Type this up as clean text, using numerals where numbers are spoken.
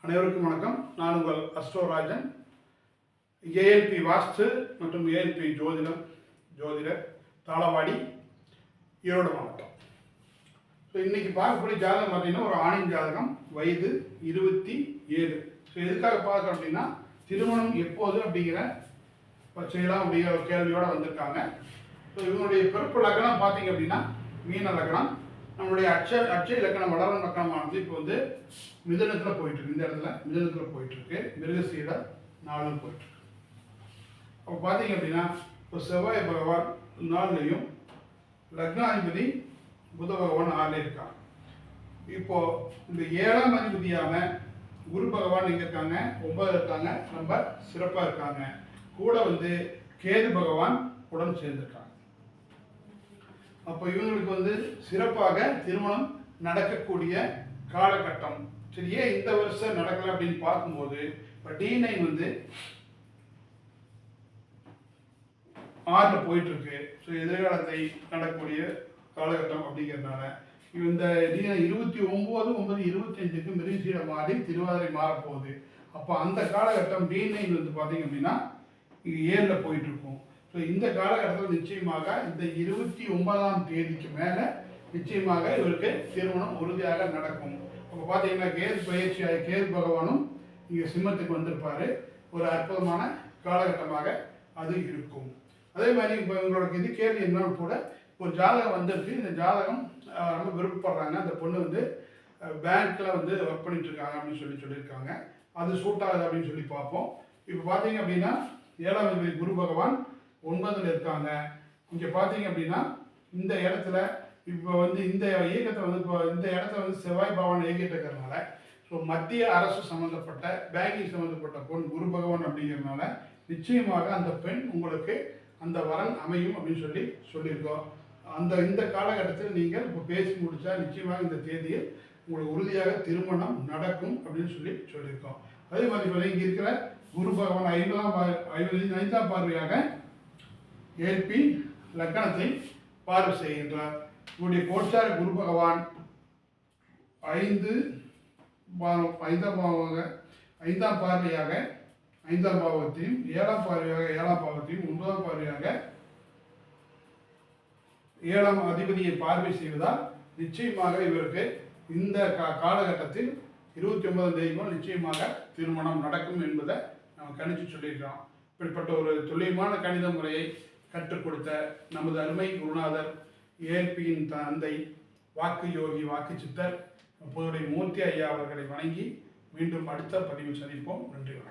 அனைவருக்கும் வணக்கம். நான் உங்கள் அஸ்ட்ரோராஜன். ஏஎல்பி வாஸ்து மற்றும் ஏஎல்பி ஜோதிடர் தாளவாடி, ஈரோடு மாவட்டம். ஸோ இன்றைக்கி பார்க்கக்கூடிய ஜாதகம் பார்த்தீங்கன்னா ஒரு ஆணின் ஜாதகம், வயது 27. ஸோ எதுக்காக பார்க்குறோம் அப்படின்னா திருமணம் எப்போது அப்படிங்கிற செய்யலாம் அப்படிங்கிற ஒரு கேள்வியோடு வந்திருக்காங்க. ஸோ இவங்களுடைய பிறப்பு லக்னம் பார்த்தீங்க அப்படின்னா மீன லக்னம். நம்மளுடைய அட்சய லக்கணம் வளரும் லக்கணமானது இப்போ வந்து மிதுனத்தில் போயிட்டுருக்கு. இந்த இடத்துல மிதுனத்தில் போயிட்டுருக்கு. மிருகசீட 4 போயிட்டுருக்கு. அப்போ பார்த்தீங்க அப்படின்னா இப்போ செவ்வாய் பகவான் 4லையும் லக்னாதிபதி புத பகவான் 6ல இருக்காங்க. இப்போ இந்த 7ஆம் அதிபதியான குரு பகவான் எங்கே இருக்காங்க? 9 இருக்காங்க. ரொம்ப சிறப்பாக இருக்காங்க. கூட வந்து கேது பகவான் உடன் சேர்ந்திருக்காங்க. அப்போ இவங்களுக்கு வந்து சிறப்பாக திருமணம் நடக்கக்கூடிய காலகட்டம். சரி, ஏன் இந்த வருஷம் நடக்கல அப்படின்னு பார்க்கும்போது இப்போ D9 வந்து 6ல் போயிட்டு இருக்கு. ஸோ எதிர்காலத்தை நடக்கக்கூடிய காலகட்டம் அப்படிங்கிறதுனால இந்த D9 29/9/25க்கு மிருகசீட மாறி திருவாதிரை மாறப்போகுது. அப்போ அந்த காலகட்டம் D9 வந்து பார்த்தீங்க அப்படின்னா 7ல் போயிட்டு இருக்கும். ஸோ இந்த காலகட்டத்தில் நிச்சயமாக இந்த 29ஆம் தேதிக்கு மேலே நிச்சயமாக இவருக்கு திருமணம் உறுதியாக நடக்கும். அப்போ பார்த்தீங்கன்னா கேது பயிற்சியாக கேது பகவானும் இங்கே சிம்மத்துக்கு வந்திருப்பார். ஒரு அற்புதமான காலகட்டமாக அது இருக்கும். அதே மாதிரி இப்போ இவங்களோட இது கேள்வி என்னன்னு கூட ஒரு ஜாதகம் வந்திருக்கு. இந்த ஜாதகம் ரொம்ப விருப்பப்படுறாங்க. அந்த பொண்ணு வந்து பேங்க்கில் வந்து ஒர்க் பண்ணிட்டு இருக்காங்க அப்படின்னு சொல்லியிருக்காங்க. அது சூட் ஆகுது அப்படின்னு சொல்லி பார்ப்போம். இப்போ பார்த்தீங்க அப்படின்னா 7ஆம் அதிபதி குரு பகவான் 9ல் இருக்காங்க. இங்கே பார்த்தீங்க அப்படின்னா இந்த இடத்துல இப்போ வந்து இந்த இயக்கத்தை வந்து இப்போ இந்த இடத்துல வந்து செவ்வாய் பகவான் இயக்கிட்டு இருக்கிறதுனால ஸோ மத்திய அரசு சம்மந்தப்பட்ட பேங்கிங் சம்மந்தப்பட்ட பொன் குரு பகவான் அப்படிங்கிறதுனால நிச்சயமாக அந்த பெண் உங்களுக்கு அந்த வரன் அமையும் அப்படின்னு சொல்லியிருக்கோம். இந்த காலகட்டத்தில் நீங்கள் இப்போ பேசி முடித்தா நிச்சயமாக இந்த தேதியில் உங்களுக்கு உறுதியாக திருமணம் நடக்கும் அப்படின்னு சொல்லியிருக்கோம். அதே மாதிரி இப்போ இங்கே இருக்கிற குரு பகவான் 5ஆம் பார்வையாக ஏல்பி லக்கணத்தை பார்வை செய்கின்றார். இவருடைய கோச்சார குரு பகவான் 5ஆம் பார்வையாக 5ஆம் பாவத்தையும் 7ஆம் பார்வையாக 7ஆம் பாவத்தையும் 9ஆம் பார்வையாக 7ஆம் அதிபதியை பார்வை செய்வதால் நிச்சயமாக இவருக்கு இந்த காலகட்டத்தில் 29ஆம் தேதிக்குள் நிச்சயமாக திருமணம் நடக்கும் என்பதை நாம் கணிச்சு சொல்லியிருக்கிறோம். இப்படிப்பட்ட ஒரு துல்லியமான கணித முறையை கற்றுக் கொடுத்த நமது அருமை குருநாதர் ஏஎல்பியின் தந்தை வாக்கு யோகி வாக்கு சித்தர் புதுவை மூர்த்தி ஐயா அவர்களை வணங்கி மீண்டும் அடுத்த பதிவில் சந்திப்போம். நன்றி, வணக்கம்.